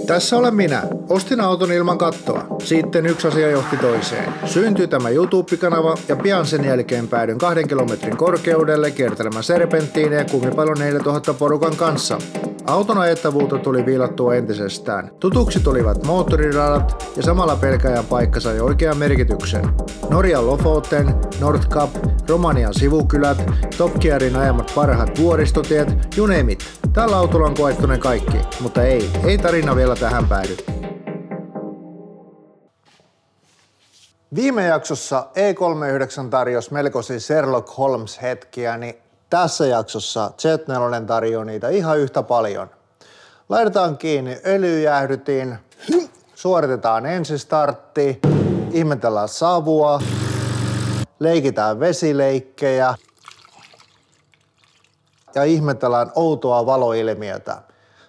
Tässä olen minä. Ostin auton ilman kattoa. Sitten yksi asia johti toiseen. Syntyi tämä YouTube-kanava ja pian sen jälkeen päädyin 2 kilometrin korkeudelle kiertelemään serpenttiineen ja kumipallon 4000 porukan kanssa. Auton ajettavuutta tuli viilattua entisestään. Tutuksi tulivat moottoriradat ja samalla pelkäjän paikka sai oikean merkityksen. Norjan Lofoten, Nordkap, Romanian sivukylät, Top Gearin ajamat parhaat vuoristotiet, you name it. Tällä autolla on koettu ne kaikki, mutta ei tarina vielä tähän päädy. Viime jaksossa E39 tarjosi melkoisia Sherlock Holmes-hetkiä, niin tässä jaksossa Z4 tarjoaa niitä ihan yhtä paljon. Laitetaan kiinni öljyjäähdytin, suoritetaan ensistartti, ihmetellään savua, leikitään vesileikkejä ja ihmetellään outoa valoilmiötä.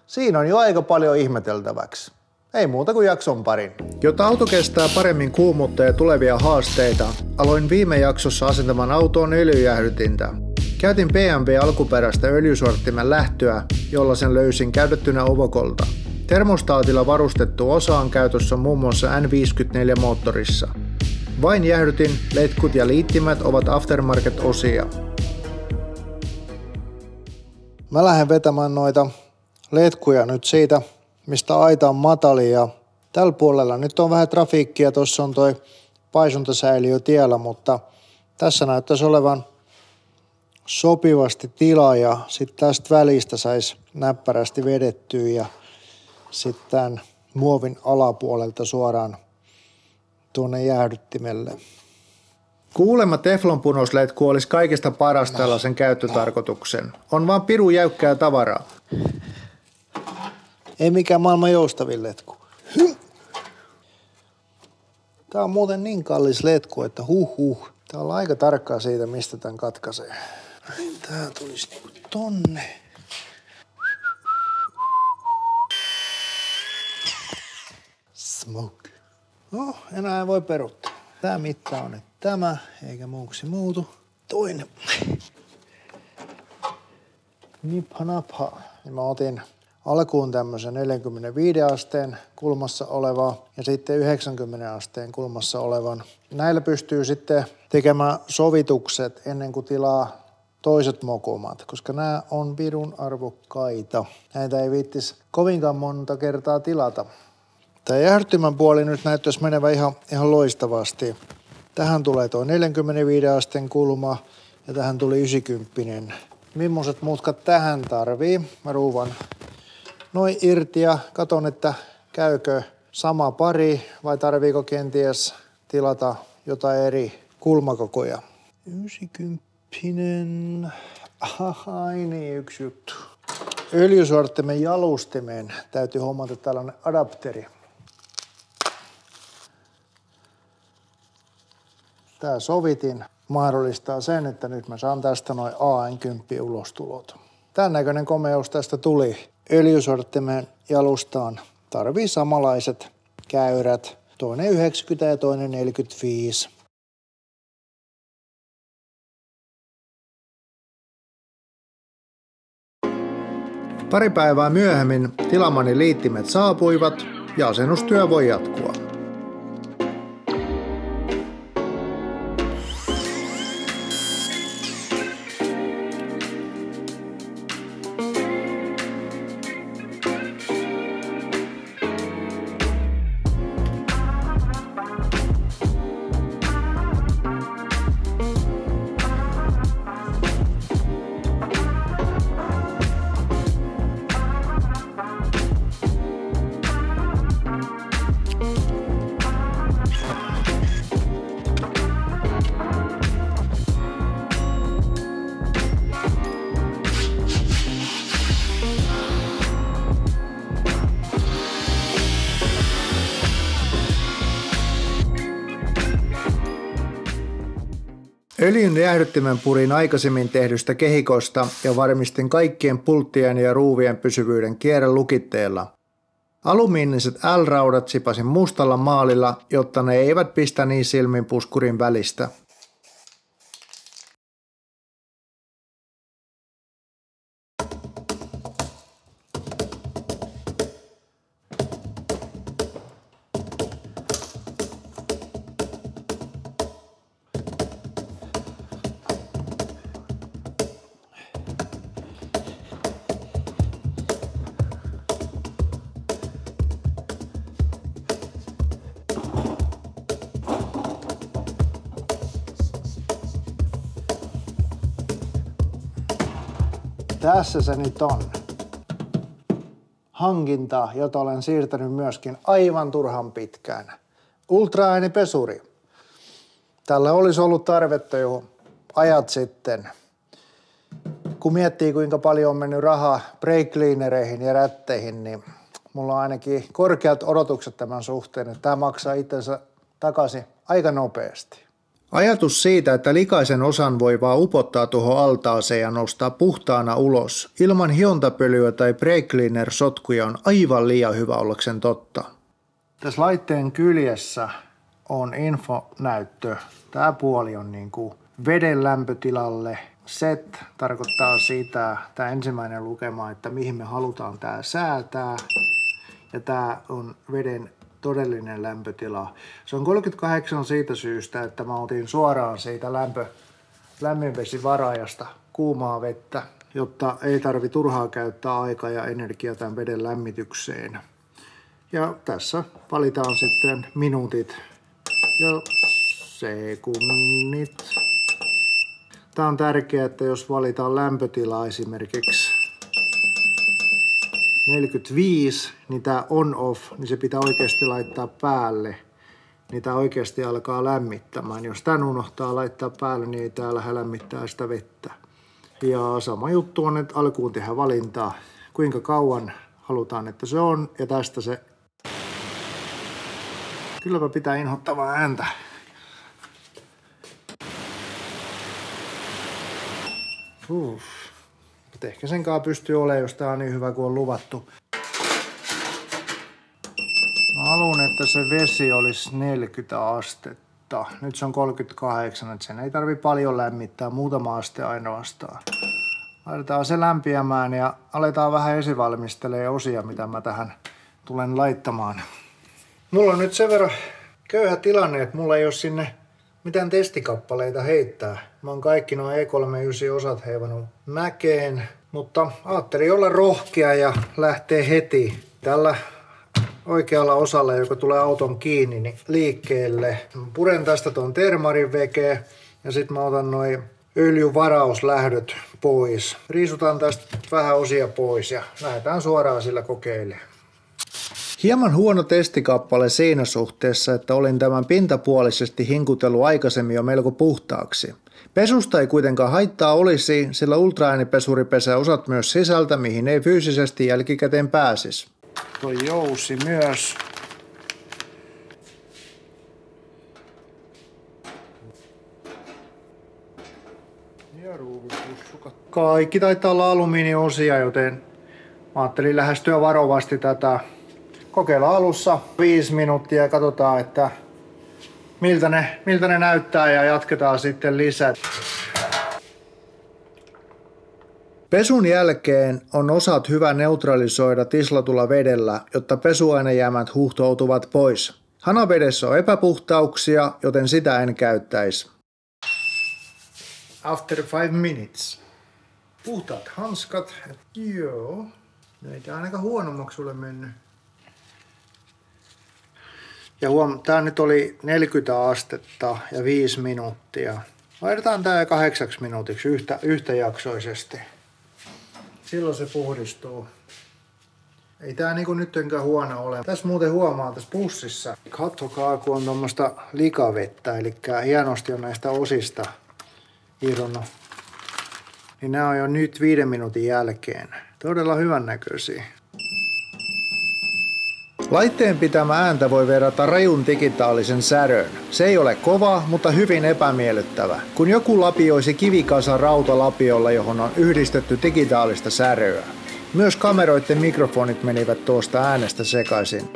Siinä on jo aika paljon ihmeteltäväksi. Ei muuta kuin jakson parin. Jotta auto kestää paremmin kuumuutta ja tulevia haasteita, aloin viime jaksossa asentamaan autoon öljyjäähdytintä. Käytin BMW alkuperäistä öljysorttimen lähtöä, jolla sen löysin käytettynä Ovokolta. Termostaatilla varustettu osa on käytössä muun muassa N54 moottorissa. Vain jäähdytin, letkut ja liittimet ovat aftermarket-osia. Mä lähden vetämään noita letkuja nyt siitä, mistä aita on matali, ja tällä puolella nyt on vähän trafiikkia, tuossa on toi paisuntasäiliö tiellä, mutta tässä näyttäisi olevan sopivasti tilaa ja sitten tästä välistä saisi näppärästi vedettyä ja sitten tämän muovin alapuolelta suoraan tuonne jäähdyttimelle. Kuulemma teflonpunosletku olisi kaikista paras tällaisen käyttötarkoituksen. On vaan pirun jäykkää tavaraa. Ei mikään maailman joustavin letku. Tää on muuten niin kallis letku, että Tää on aika tarkkaa siitä, mistä tän katkaisee. Tää tulisi niinku tonne. Smoke. No, enää ei voi peruuttaa. Tää mitta on nyt tämä, eikä muuksi muutu. Toinen. Nipha napha. Niin mä otin alkuun tämmöisen 45 asteen kulmassa olevaa ja sitten 90 asteen kulmassa olevan. Näillä pystyy sitten tekemään sovitukset ennen kuin tilaa toiset mokomat, koska nämä on pirun arvokkaita. Näitä ei viittis kovinkaan monta kertaa tilata. Tämä jäähdyttimen puoli nyt näyttäisi menevän ihan loistavasti. Tähän tulee tuo 45 asteen kulma ja tähän tuli 90. Millaiset mutkat tähän tarvii? Mä ruuvan noin irti ja katon, että käykö sama pari vai tarviiko kenties tilata jotain eri kulmakokoja. 90. Ai niin, yksi juttu. Öljysorttimen jalustimeen täytyy hommata tällainen adapteri. Tää sovitin mahdollistaa sen, että nyt mä saan tästä noin AN10 ulostulot. Tän näköinen komeus tästä tuli. Öljysorttimen jalustaan tarvii samanlaiset käyrät. Toinen 90 ja toinen 45. Pari päivää myöhemmin tilamani liittimet saapuivat ja asennustyö voi jatkua. Öljyn jäähdyttimen purin aikaisemmin tehdystä kehikosta ja varmistin kaikkien pulttien ja ruuvien pysyvyyden kierrelukitteella. Alumiiniset L-raudat sipasin mustalla maalilla, jotta ne eivät pistä niin silmin puskurin välistä. Tässä se nyt on. Hankinta, jota olen siirtänyt myöskin aivan turhan pitkään. Ultraäänipesuri. Tällä olisi ollut tarvetta jo ajat sitten. Kun miettii, kuinka paljon on mennyt rahaa brake cleanereihin ja rätteihin, niin mulla on ainakin korkeat odotukset tämän suhteen, että tämä maksaa itsensä takaisin aika nopeasti. Ajatus siitä, että likaisen osan voi vaan upottaa tuohon altaaseen ja nostaa puhtaana ulos, ilman hiontapölyä tai brake cleaner-sotkuja on aivan liian hyvä ollakseen totta. Tässä laitteen kyljessä on infonäyttö. Tämä puoli on niin kuin veden lämpötilalle. Set tarkoittaa sitä, tämä ensimmäinen lukema, että mihin me halutaan tämä säätää. Ja tämä on veden todellinen lämpötila. Se on 38 siitä syystä, että mä otin suoraan siitä lämminvesivaraajasta kuumaa vettä, jotta ei tarvi turhaa käyttää aikaa ja energiaa tämän veden lämmitykseen. Ja tässä valitaan sitten minuutit ja sekunnit. Tämä on tärkeää, että jos valitaan lämpötila esimerkiksi 45, niin tämä on-off, niin se pitää oikeasti laittaa päälle, niin tämä oikeasti alkaa lämmittämään. Jos tämän unohtaa laittaa päälle, niin ei tää lähde lämmittää sitä vettä. Ja sama juttu on, että alkuun tehdään valintaa, kuinka kauan halutaan, että se on, ja tästä se. Kylläpä pitää inhottavaa ääntä. Mutta ehkä senkaan pystyy olemaan, jos tää on niin hyvä kuin on luvattu. Mä haluan, että se vesi olisi 40 astetta. Nyt se on 38, että sen ei tarvi paljon lämmittää, muutama aste ainoastaan. Laitetaan se lämpiämään ja aletaan vähän esivalmistelemaan osia, mitä mä tähän tulen laittamaan. Mulla on nyt sen verran köyhä tilanne, että mulla ei ole sinne mitään testikappaleita heittää. Mä oon kaikki nuo E39 osat heivannut mäkeen, mutta ajattelin olla rohkea ja lähtee heti tällä oikealla osalla, joka tulee auton kiinni, niin liikkeelle. Mä puren tästä tuon termarin veke ja sitten mä otan noin öljyvarauslähdöt pois. Riisutaan tästä vähän osia pois ja lähdetään suoraan sillä kokeilemaan. Hieman huono testikappale siinä suhteessa, että olin tämän pintapuolisesti hinkutellut aikaisemmin jo melko puhtaaksi. Pesusta ei kuitenkaan haittaa olisi, sillä ultraäänipesuri pesää osat myös sisältä, mihin ei fyysisesti jälkikäteen pääsisi. Tuo jousi myös. Ja ruuvipussukat. Kaikki taitaa olla alumiiniosia, joten mä ajattelin lähestyä varovasti tätä. Kokeillaan alussa 5 minuuttia ja katsotaan, että miltä ne näyttää ja jatketaan sitten lisää. Pesun jälkeen on osat hyvä neutralisoida tislatulla vedellä, jotta pesuainejäämät huuhtoutuvat pois. Hanavedessä on epäpuhtauksia, joten sitä en käyttäisi. After 5 minutes. Puhtaat hanskat. Joo. Ei tää ainakaan huonommaksi ole mennyt. Ja tää nyt oli 40 astetta ja 5 minuuttia. Laitetaan tää 8 minuutiksi yhtäjaksoisesti. Silloin se puhdistuu. Ei tää niinku nyttenkään huono ole. Tässä muuten huomaa tässä pussissa. Katsokaa, kun on tommoista likavettä, eli hienosti on näistä osista irronnut. Niin nämä on jo nyt 5 minuutin jälkeen. Todella hyvän näköisiä. Laitteen pitämä ääntä voi verrata rajun digitaalisen säröön. Se ei ole kova, mutta hyvin epämiellyttävä. Kun joku lapioisi kivikasan rautalapiolla, johon on yhdistetty digitaalista säröä. Myös kameroiden mikrofonit menivät tuosta äänestä sekaisin.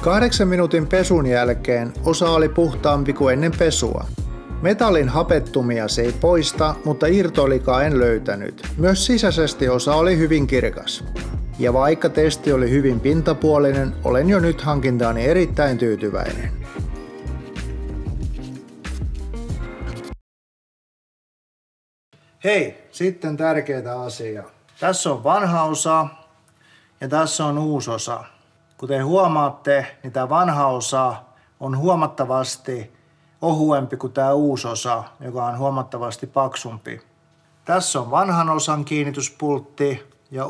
Kahdeksan minuutin pesun jälkeen osa oli puhtaampi kuin ennen pesua. Metallin hapettumia se ei poista, mutta irtolikaa en löytänyt. Myös sisäisesti osa oli hyvin kirkas. Ja vaikka testi oli hyvin pintapuolinen, olen jo nyt hankintaani erittäin tyytyväinen. Hei, sitten tärkeää asiaa. Tässä on vanha osa ja tässä on uusi osa. Kuten huomaatte, niin tämä vanha osa on huomattavasti ohuempi kuin tämä uusi osa, joka on huomattavasti paksumpi. Tässä on vanhan osan kiinnityspultti ja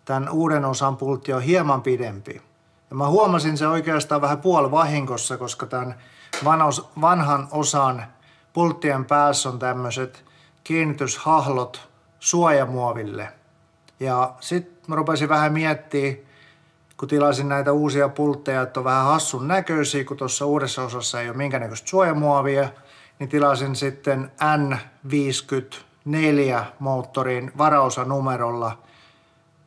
tämän uuden osan pultti on hieman pidempi. Ja mä huomasin se oikeastaan vähän puolivahingossa, koska tämän vanhan osan pulttien päässä on tämmöiset kiinnityshahlot suojamuoville. Ja sitten mä rupesin vähän miettimään, kun tilasin näitä uusia pultteja, että on vähän hassun näköisiä, kun tuossa uudessa osassa ei ole minkäännäköistä suojamuovia, niin tilasin sitten N54 moottorin varaosanumerolla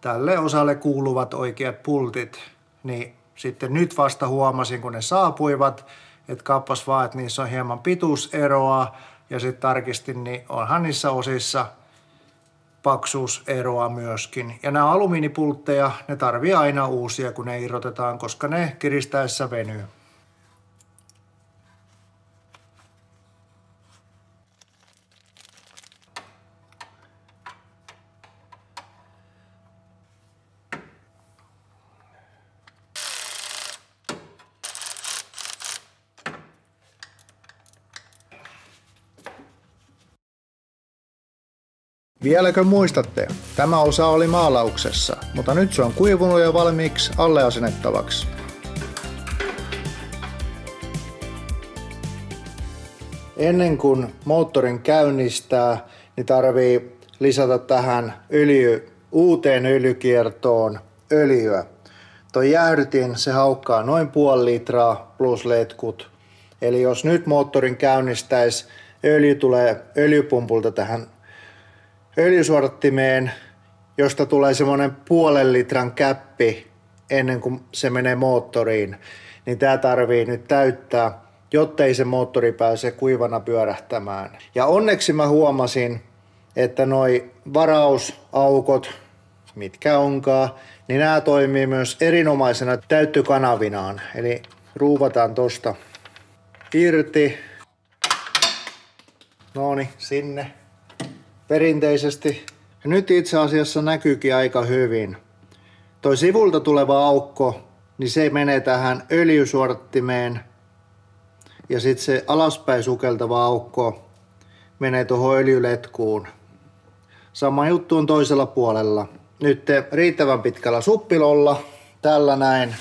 tälle osalle kuuluvat oikeat pultit. Niin sitten nyt vasta huomasin, kun ne saapuivat, että kappas vaan, että niissä on hieman pituuseroa, ja sitten tarkistin, niin onhan niissä osissa paksuuseroa myöskin. Ja nämä alumiinipultteja, ne tarvii aina uusia, kun ne irrotetaan, koska ne kiristäessä venyy. Vieläkö muistatte? Tämä osa oli maalauksessa, mutta nyt se on kuivunut ja valmiiksi alle asennettavaksi. Ennen kuin moottorin käynnistää, niin tarvii lisätä tähän uuteen öljykiertoon öljyä. Toi jäähdytin, se haukkaa noin 0,5 litraa plus letkut. Eli jos nyt moottorin käynnistäisi, öljy tulee öljypumpulta tähän öljysuodattimeen, josta tulee semmoinen 0,5 litran käppi ennen kuin se menee moottoriin, niin tää tarvii nyt täyttää, jottei se moottori pääse kuivana pyörähtämään. Ja onneksi mä huomasin, että noi varausaukot, mitkä onkaan, niin nämä toimii myös erinomaisena täyttykanavinaan. Eli ruuvataan tosta irti. Nooni, sinne. Perinteisesti. Ja nyt itse asiassa näkyykin aika hyvin. Toi sivulta tuleva aukko, niin se menee tähän öljysuodattimeen. Ja sitten se alaspäin sukeltava aukko menee tuohon öljyletkuun. Sama juttu on toisella puolella. Nyt riittävän pitkällä suppilolla, tällä näin,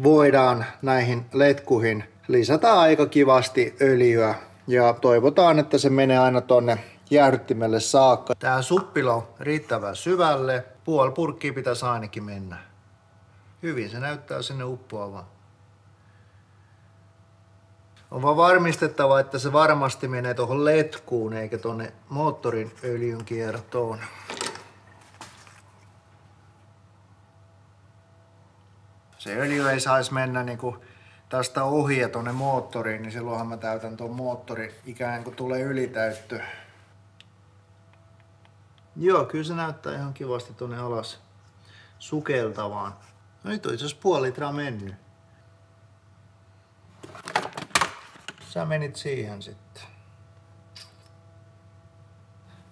voidaan näihin letkuihin lisätä aika kivasti öljyä. Ja toivotaan, että se menee aina tonne jäähdyttimelle saakka. Tää suppilo on riittävän syvälle. 0,5 purkkia pitäisi ainakin mennä. Hyvin se näyttää sinne uppoavan. On vaan varmistettava, että se varmasti menee tuohon letkuun eikä tonne moottorin öljyn kiertoon. Se öljy ei saisi mennä niinku tästä ohi ja tonne moottoriin, niin silloinhan mä täytän tuon moottorin ikään kuin tulee ylitäyttö. Joo, kyllä se näyttää ihan kivasti tonne alas sukeltavaan. No nyt on itse asiassa 0,5 litraa mennyt. Sä menit siihen sitten.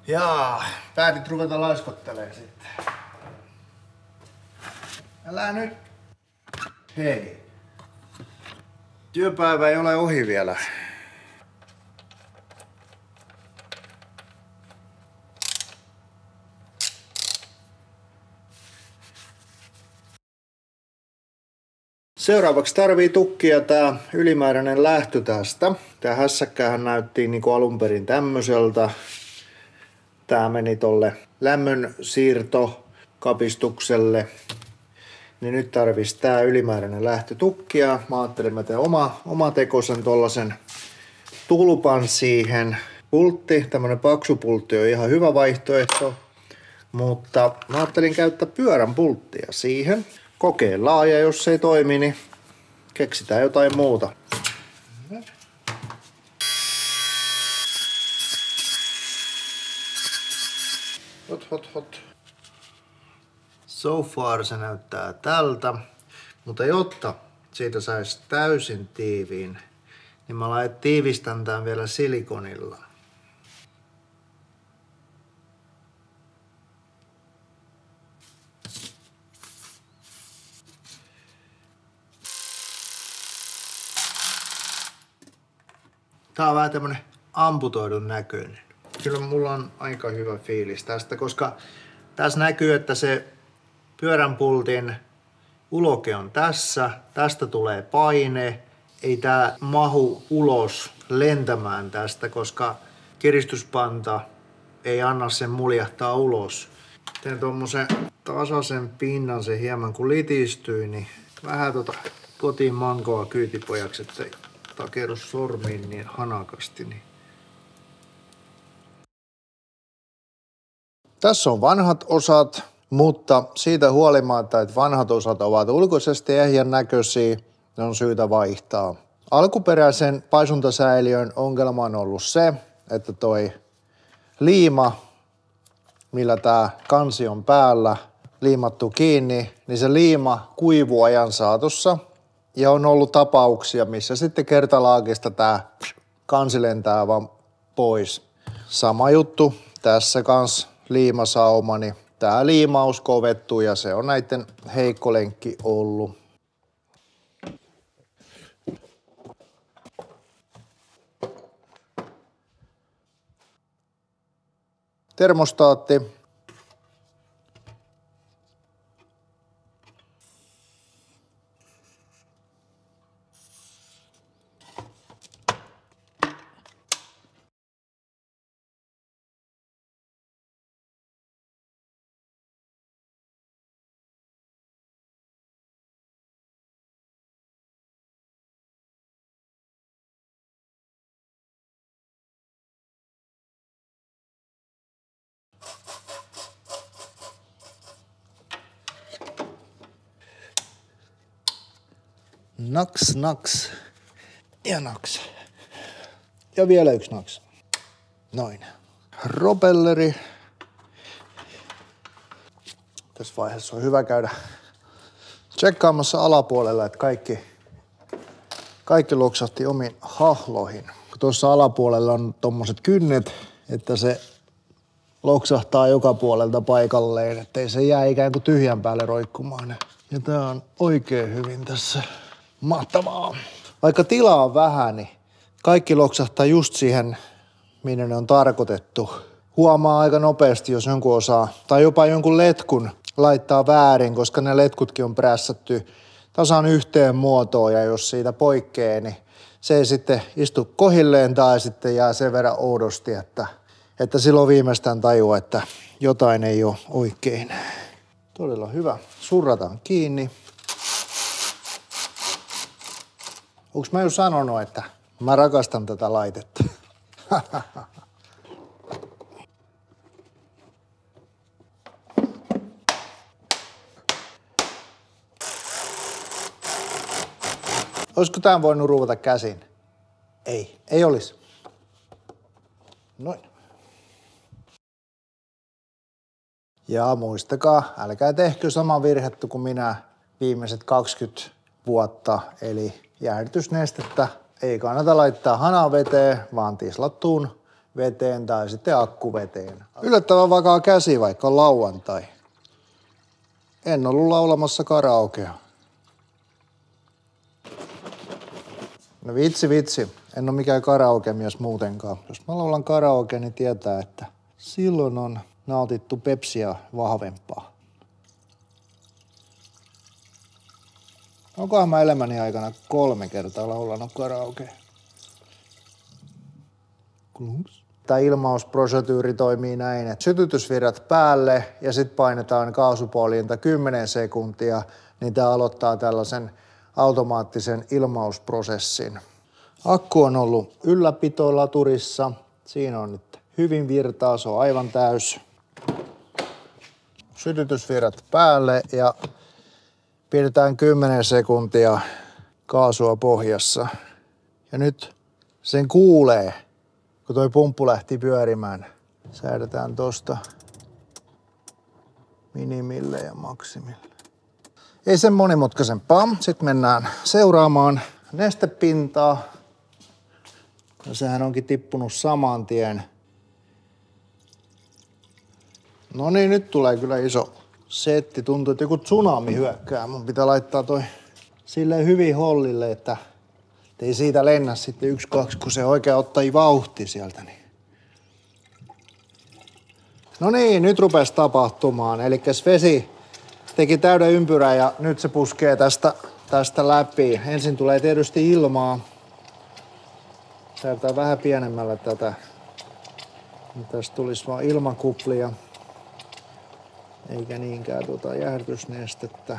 Jaa, päätit ruveta laiskottelemaan sitten. Älä nyt. Hei. Työpäivä ei ole ohi vielä. Seuraavaksi tarvii tukkia tää ylimääräinen lähtö tästä. Tää hässäkkähän näytti niinku alun perin tämmöseltä. Tää meni tolle lämmön siirtokapistukselle. Niin nyt tarvitsisi tää ylimääräinen lähtö tukkia. Mä ajattelin, mä teen omatekoisen tollasen tulpan siihen. Pultti, tämmönen paksu pultti on ihan hyvä vaihtoehto. Mutta mä ajattelin käyttää pyörän pulttia siihen. Kokeillaan ja jos se ei toimi, niin keksitään jotain muuta. Hot. So far se näyttää tältä, mutta jotta siitä saisi täysin tiiviin, niin mä tiivistän tämän vielä silikonilla. Tää on vähän tämmönen amputoidun näköinen. Kyllä mulla on aika hyvä fiilis tästä, koska tässä näkyy, että se pyöränpultin uloke on tässä. Tästä tulee paine. Ei tää mahu ulos lentämään tästä, koska kiristyspanta ei anna sen muljahtaa ulos. Teen tommosen tasaisen pinnan, se hieman kun litistyy, niin vähän kotiin mankoa kyytipojaksi, ettei takeru sormiin niin hanakasti. Niin. Tässä on vanhat osat, mutta siitä huolimatta, että vanhat osat ovat ulkoisesti ehjän näköisiä, ne on syytä vaihtaa. Alkuperäisen paisuntasäiliön ongelma on ollut se, että toi liima, millä tää kansi on päällä liimattu kiinni, niin se liima kuivuu ajan saatossa. Ja on ollut tapauksia, missä sitten kertalaakista tää kansi lentää vaan pois. Sama juttu tässä kans liimasauma, niin tää liimaus kovettuu ja se on näiden heikko lenkki ollut. Termostaatti. Naks, naks ja naks. Ja vielä yksi naks. Noin. Propelleri. Tässä vaiheessa on hyvä käydä tsekkaamassa alapuolella, että kaikki loksahti omiin hahloihin. Tuossa alapuolella on tommoset kynnet, että se loksahtaa joka puolelta paikalleen, ettei se jää ikään kuin tyhjän päälle roikkumaan. Ja tää on oikein hyvin tässä. Mahtavaa. Vaikka tilaa on vähän, niin kaikki loksahtaa just siihen, minne ne on tarkoitettu. Huomaa aika nopeasti, jos jonkun osaa, tai jopa jonkun letkun laittaa väärin, koska ne letkutkin on prässätty tasan yhteen muotoon, ja jos siitä poikkeaa, niin se ei sitten istu kohilleen tai sitten jää sen verran oudosti, että silloin viimeistään tajua, että jotain ei ole oikein. Todella hyvä. Surrataan kiinni. Onks mä jo sanonut, että mä rakastan tätä laitetta? Olisiko tämän voinut ruuvata käsin? Ei olisi. Noin. Ja muistakaa, älkää tehkö sama virhettä kuin minä viimeiset 20 vuotta, eli jäähdytysnestettä ei kannata laittaa hanaveteen, vaan tislattuun veteen tai sitten akkuveteen. Yllättävän vakaa käsi, vaikka on lauantai. En ollut laulamassa karaokea. No vitsi. En ole mikään karaokemies muutenkaan. Jos mä laulan karaoke, niin tietää, että silloin on nautittu Pepsiä vahvempaa. Onkohan mä elämäni aikana 3 kertaa laulanut karaoke? Tämä ilmausproseduuri toimii näin, että sytytysvirrat päälle ja sitten painetaan kaasupoljinta 10 sekuntia, niin tämä aloittaa tällaisen automaattisen ilmausprosessin. Akku on ollut ylläpitolaturissa. Siinä on nyt hyvin virtaa, se on aivan täys. Sytytysvirrat päälle ja pidetään 10 sekuntia kaasua pohjassa. Ja nyt sen kuulee, kun toi pumppu lähti pyörimään. Säädetään tosta minimille ja maksimille. Ei sen monimutkaisempaa. Sitten mennään seuraamaan nestepintaa. No sehän onkin tippunut saman tien. No niin, nyt tulee kyllä iso setti. Tuntuu, että joku tsunami hyökkää. Mun pitää laittaa toi silleen hyvin hollille, että ei siitä lennä sitten 1, 2, kun se oikein ottaa vauhti sieltä. Niin. No niin, nyt rupesi tapahtumaan. Eli vesi teki täyden ympyrän ja nyt se puskee tästä läpi. Ensin tulee tietysti ilmaa. Säädetään vähän pienemmällä tätä. Tästä tulisi vaan ilmakuplia, eikä niinkään jäähdytysnestettä.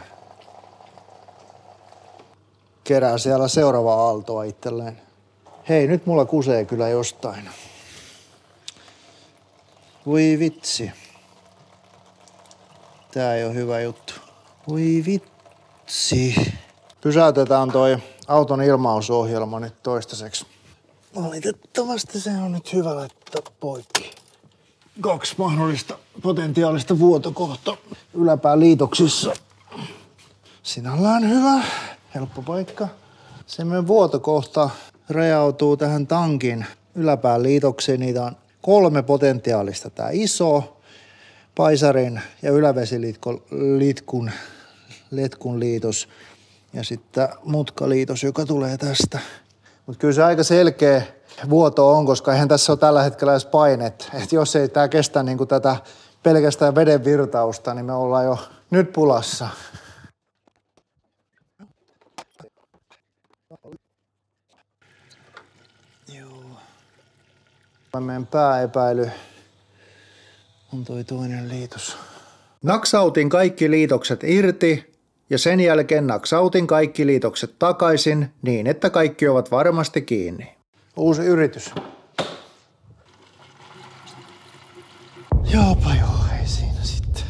Kerää siellä seuraavaa aaltoa itselleen. Hei, nyt mulla kusee kyllä jostain. Voi vitsi. Tää ei oo hyvä juttu. Voi vitsi. Pysäytetään toi auton ilmausohjelma nyt toistaiseksi. Valitettavasti se on nyt hyvä laittaa poikki. 2 mahdollista potentiaalista vuotokohtaa yläpään liitoksissa. Sinällään hyvä, helppo paikka. Semmoinen vuotokohta rajautuu tähän tankin yläpään liitoksiin. Niitä on 3 potentiaalista. Tää iso, paisarin ja ylävesilitkun letkun liitos ja sitten mutkaliitos, joka tulee tästä. Mutta kyllä se aika selkeä vuoto on, koska eihän tässä ole tällä hetkellä edes painet. Et jos ei tää kestä niinku tätä pelkästään veden virtausta, niin me ollaan jo nyt pulassa. Joo. Meidän pääepäily on toi toinen liitos. Naksautin kaikki liitokset irti ja sen jälkeen naksautin kaikki liitokset takaisin niin, että kaikki ovat varmasti kiinni. Uusi yritys. Joopa joo, ei siinä sitten.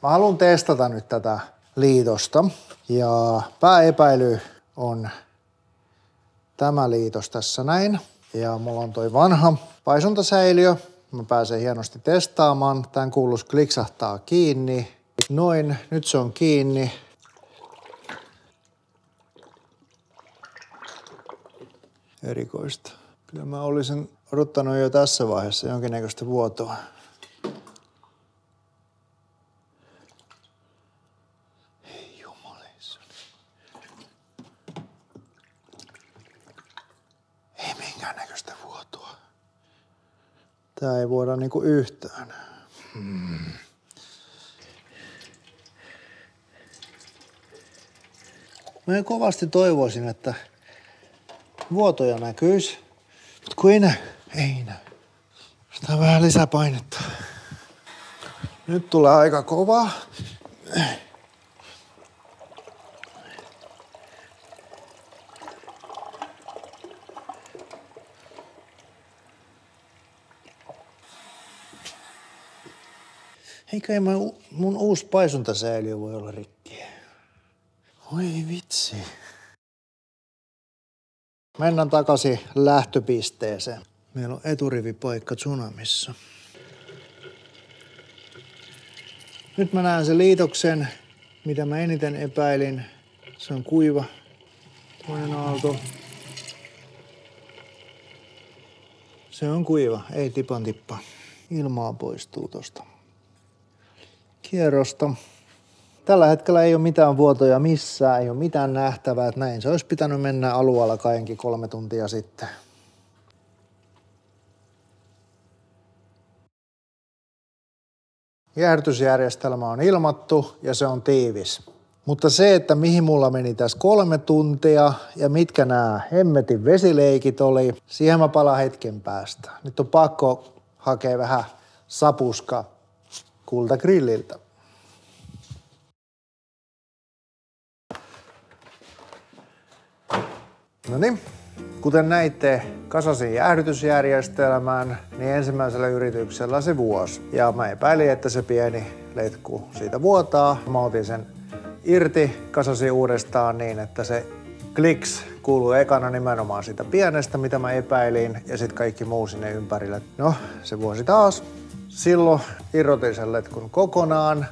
Mä haluan testata nyt tätä liitosta ja pääepäily on tämä liitos tässä näin. Ja mulla on toi vanha paisuntasäiliö. Mä pääsen hienosti testaamaan. Tän kuuluisi kliksahtaa kiinni. Noin, nyt se on kiinni. Erikoista. Kyllä mä olisin odottanut jo tässä vaiheessa jonkinnäköistä vuotoa. Ei jumalissa. Ei minkäännäköistä vuotoa. Tää ei vuoda niinku yhtään. Mä kovasti toivoisin, että vuotoja näkyisi, mutta kun ei näy. Sitä on vähän lisäpainetta. Nyt tulee aika kovaa. Eikä mun uusi paisuntasäiliö voi olla rikki. Oi vitsi. Mennään takaisin lähtöpisteeseen. Meillä on eturivipaikka Tsunamissa. Nyt mä näen sen liitoksen, mitä mä eniten epäilin. Se on kuiva. Toinen aalto. Se on kuiva, ei tipan tippa. Ilmaa poistuu tosta kierrosta. Tällä hetkellä ei ole mitään vuotoja missään, ei ole mitään nähtävää, että näin se olisi pitänyt mennä alueella kaienkin 3 tuntia sitten. Jäähdytysjärjestelmä on ilmattu ja se on tiivis. Mutta se, että mihin mulla meni tässä 3 tuntia ja mitkä nämä hemmetin vesileikit oli, siihen mä palaan hetken päästä. Nyt on pakko hakea vähän sapuska kultagrilliltä. Noniin, kuten näitte, kasasin jäähdytysjärjestelmän, niin ensimmäisellä yrityksellä se vuosi. Ja mä epäilin, että se pieni letku siitä vuotaa. Mä otin sen irti, kasasin uudestaan niin, että se kliks kuuluu ekana nimenomaan siitä pienestä, mitä mä epäilin, ja sitten kaikki muu sinne ympärille. No, se vuosi taas. Silloin irrotin sen letkun kokonaan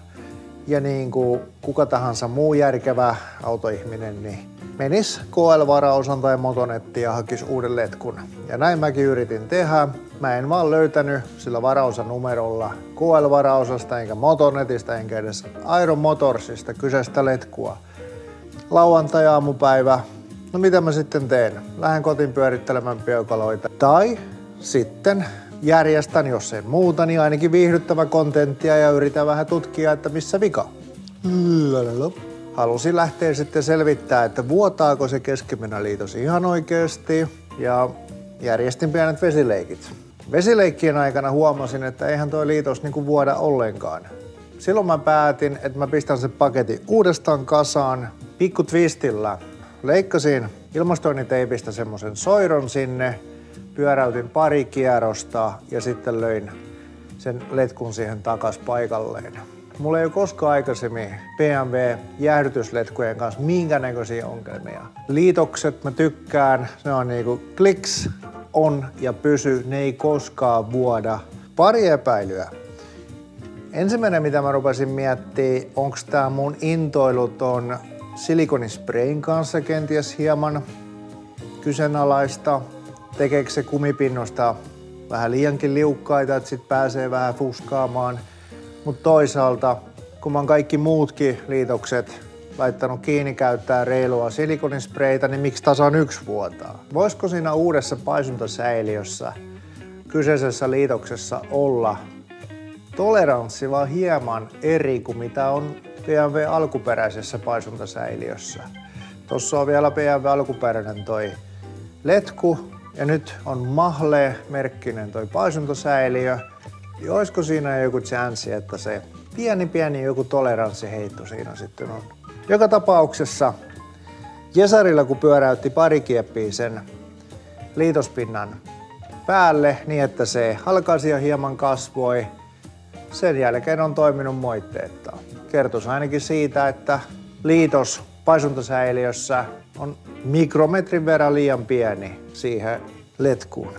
ja niin kuin kuka tahansa muu järkevä autoihminen niin menisi KL-varaosan tai Motonettiin ja hakisi uuden letkun. Ja näin mäkin yritin tehdä. Mä en vaan löytänyt sillä varaosan numerolla KL-varaosasta enkä Motonetista enkä edes Iron Motorsista kyseistä letkua. Lauantai-aamupäivä. No mitä mä sitten teen? Lähden kotiin pyörittelemään peukaloita. Tai sitten järjestän, jos ei muuta, niin ainakin viihdyttävä kontenttia ja yritän vähän tutkia, että missä vika. Halusin lähteä sitten selvittää, että vuotaako se keskimenäliitos ihan oikeesti ja järjestin pienet vesileikit. Vesileikkien aikana huomasin, että eihän toi liitos niinku vuoda ollenkaan. Silloin mä päätin, että mä pistän sen paketin uudestaan kasaan pikku twistillä. Leikkasin ilmastoinniteipistä semmosen soiron sinne, pyöräytin pari kierrosta ja sitten löin sen letkun siihen takas paikalleen. Mulla ei ole koskaan aikaisemmin BMW-jäähdytysletkujen kanssa minkäännäköisiä ongelmia. Liitokset mä tykkään, ne on niinku kliks, on ja pysy, ne ei koskaan vuoda. Pari epäilyä. Ensimmäinen, mitä mä rupesin miettimään, onko tää mun intoilu ton silikonisprayin kanssa kenties hieman kyseenalaista. Tekeekö se kumipinnosta vähän liiankin liukkaita, että sit pääsee vähän fuskaamaan. Mutta toisaalta, kun mä oon kaikki muutkin liitokset laittanut kiinni käyttää reilua silikonispreitä, niin miksi tasan 1 vuotaa? Voisiko siinä uudessa paisuntasäiliössä kyseisessä liitoksessa olla toleranssi vaan hieman eri kuin mitä on BMW alkuperäisessä paisuntasäiliössä? Tossa on vielä BMW alkuperäinen toi letku ja nyt on Mahle-merkkinen toi paisuntasäiliö. Ja olisiko siinä joku chanssi, että se pieni joku toleranssiheitto siinä sitten on. Joka tapauksessa Jesarilla kun pyöräytti pari kieppiä sen liitospinnan päälle niin, että se halkaisi ja hieman kasvoi, sen jälkeen on toiminut moitteetta. Kertoisi ainakin siitä, että liitos paisuntasäiliössä on mikrometrin verran liian pieni siihen letkuun.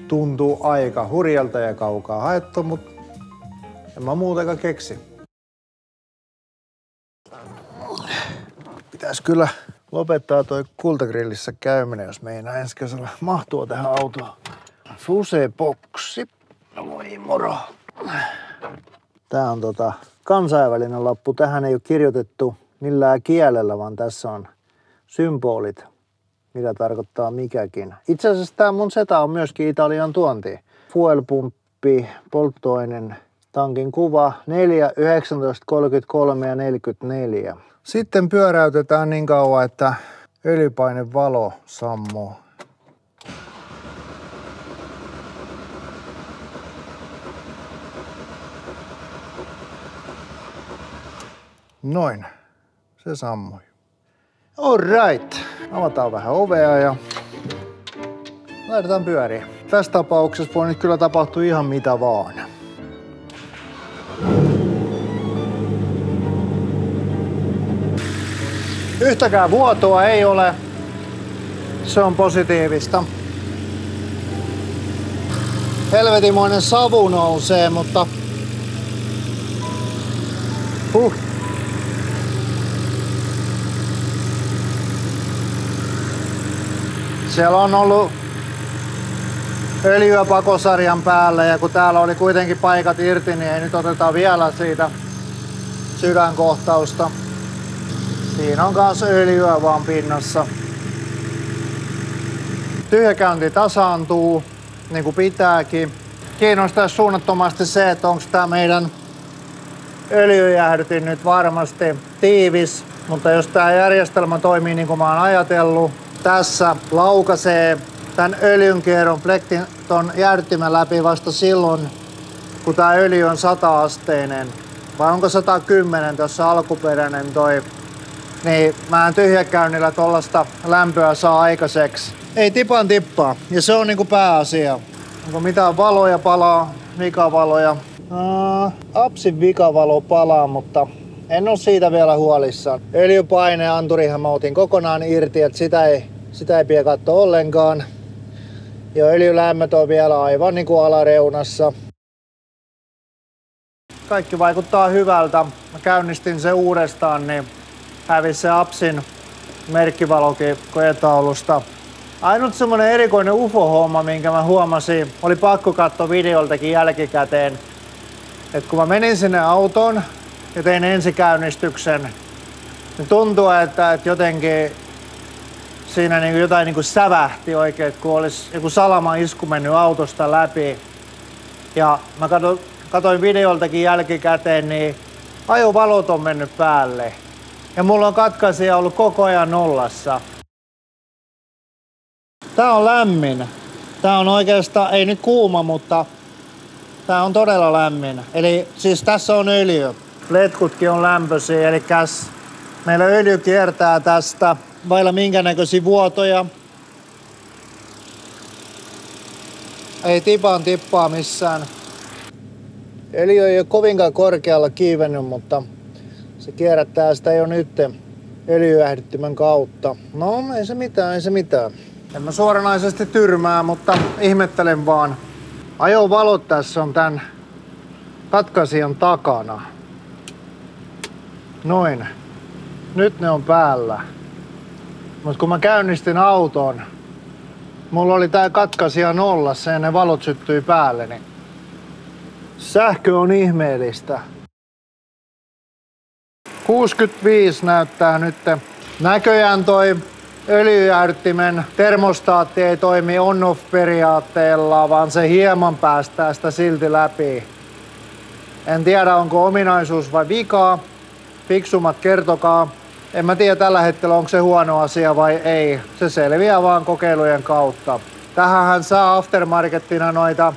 Tuntuu aika hurjalta ja kaukaa haettu, mutta en mä muutakaan keksi. Pitäis kyllä lopettaa toi kultagrillissä käyminen, jos meinaa ensi kesällä mahtua tähän autoon. Fuse-boksi. Voi moro. Tää on kansainvälinen lappu. Tähän ei ole kirjoitettu millään kielellä, vaan tässä on symbolit, mitä tarkoittaa mikäkin. Itse asiassa tää mun seta on myöskin Italian tuonti. Fuel-pumppi, polttoaineen tankin kuva 4, 19, 33 ja 44. Sitten pyöräytetään niin kauan, että öljypainevalo sammuu. Noin, se sammui. Alright, avataan vähän ovea ja laitetaan pyöriä. Tässä tapauksessa voi nyt kyllä tapahtua ihan mitä vaan. Yhtäkään vuotoa ei ole. Se on positiivista. Helvetimoinen savu nousee, mutta siellä on ollut öljyä pakosarjan päällä ja kun täällä oli kuitenkin paikat irti, niin ei nyt oteta vielä siitä sydänkohtausta. Siinä on kans öljyä vaan pinnassa. Tyhjäkäynti tasaantuu, niin kuin pitääkin. Kiinnostaisi suunnattomasti se, että onko tää meidän öljyjäähdytin nyt varmasti tiivis. Mutta jos tää järjestelmä toimii niin kuin mä oon ajatellut, tässä laukaisee tän öljynkierron plektin ton jäähdyttimen läpi vasta silloin, kun tää öljy on 100-asteinen. Vai onko 110 tuossa alkuperäinen toi? Niin mä en tyhjäkäynnillä tollasta lämpöä saa aikaiseksi. Ei tipan tippaa. Ja se on niinku pääasia. Onko mitään valoja palaa, vikavaloja? Apsin vikavalo palaa, mutta en oo siitä vielä huolissaan. Öljypaine anturihan mä otin kokonaan irti, että sitä ei pidä katsoa ollenkaan. Ja öljylämmöt on vielä aivan niinku alareunassa. kaikki vaikuttaa hyvältä. Mä käynnistin se uudestaan, niin hävisi se Apsin merkkivalokin kojetaulusta. Ainut semmonen erikoinen UFO-homma, minkä mä huomasin, oli pakko katsoa videoltakin jälkikäteen, että kun mä menin sinne autoon ja tein ensikäynnistyksen, niin tuntuu, että jotenkin siinä niin jotain niin sävähti oikein, kun olisi joku salama isku mennyt autosta läpi. Ja mä katsoin videoltakin jälkikäteen, niin ajovalot on mennyt päälle. Ja mulla on katkaisija ollut koko ajan nollassa. Tää on lämmin. Tää on oikeastaan, ei nyt kuuma, mutta tää on todella lämmin. Eli siis tässä on öljy. Letkutkin on lämpöisiä, eli meillä öljy kiertää tästä vailla minkäännäköisiä vuotoja. Ei tippaa missään. Öljy ei ole kovinkaan korkealla kiivennyt, mutta se kierrättää sitä jo nyt öljyjäähdyttimen kautta. No ei se mitään. En mä suoranaisesti tyrmää, mutta ihmettelen vaan. Ajovalot tässä on tän katkaisijan takana. Noin. Nyt ne on päällä. Mut kun mä käynnistin auton, mulla oli tää katkaisija nollassa ja ne valot syttyi päälle, niin sähkö on ihmeellistä. 65 näyttää nyt. Näköjään toi öljyjäähdyttimen termostaatti ei toimi on-off periaatteella, vaan se hieman päästää sitä silti läpi. En tiedä, onko ominaisuus vai vikaa. Fiksummat kertokaa. En mä tiedä tällä hetkellä, onko se huono asia vai ei. Se selviää vaan kokeilujen kautta. Tähänhän saa aftermarkettina noita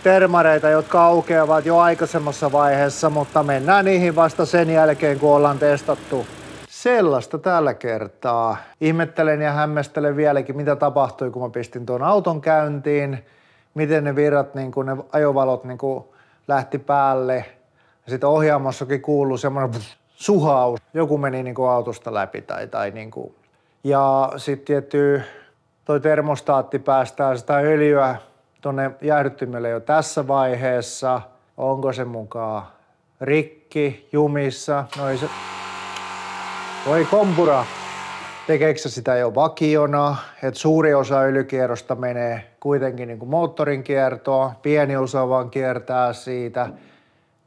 termareita, jotka aukeavat jo aikaisemmassa vaiheessa, mutta mennään niihin vasta sen jälkeen, kun ollaan testattu. Sellaista tällä kertaa. Ihmettelen ja hämmästelen vieläkin, mitä tapahtui, kun mä pistin tuon auton käyntiin. Miten ne virrat, ne ajovalot lähti päälle. Ja sitten ohjaamossakin kuului semmoinen suhaus. Joku meni autosta läpi tai. Ja sitten tietty toi termostaatti päästää sitä öljyä tuonne jäähdyttimelle jo tässä vaiheessa. Onko se mukaan rikki, jumissa? No ei se. Voi kompura. Tekeekö se sitä jo vakiona? Että suuri osa öljykierrosta menee kuitenkin moottorin kiertoon. Pieni osa vaan kiertää siitä.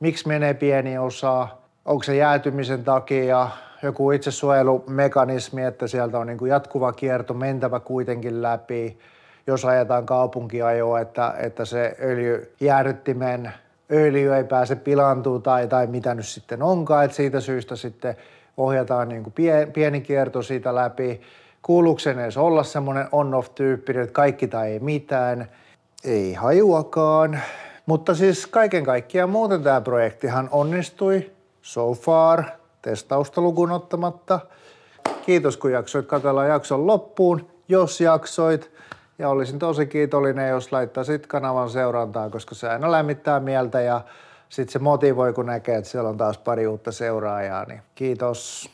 Miksi menee pieni osa? Onko se jäätymisen takia joku itsesuojelumekanismi, että sieltä on jatkuva kierto mentävä kuitenkin läpi, jos ajetaan kaupunkiajoa, että se öljyjäähdyttimen öljy ei pääse pilaantumaan tai mitä nyt sitten onkaan, että siitä syystä sitten ohjataan pieni kierto siitä läpi. Kuuluuko sen edes olla semmoinen on-off-tyyppi, että kaikki tai ei mitään? Ei hajuakaan. Mutta siis kaiken kaikkiaan muuten tämä projektihan onnistui so far, testausta lukuun ottamatta. Kiitos kun jaksoit katsella jakson loppuun, jos jaksoit. Ja olisin tosi kiitollinen, jos laittaisit kanavan seurantaa, koska se aina lämmittää mieltä ja sitten se motivoi, kun näkee, että siellä on taas pari uutta seuraajaa. Niin kiitos.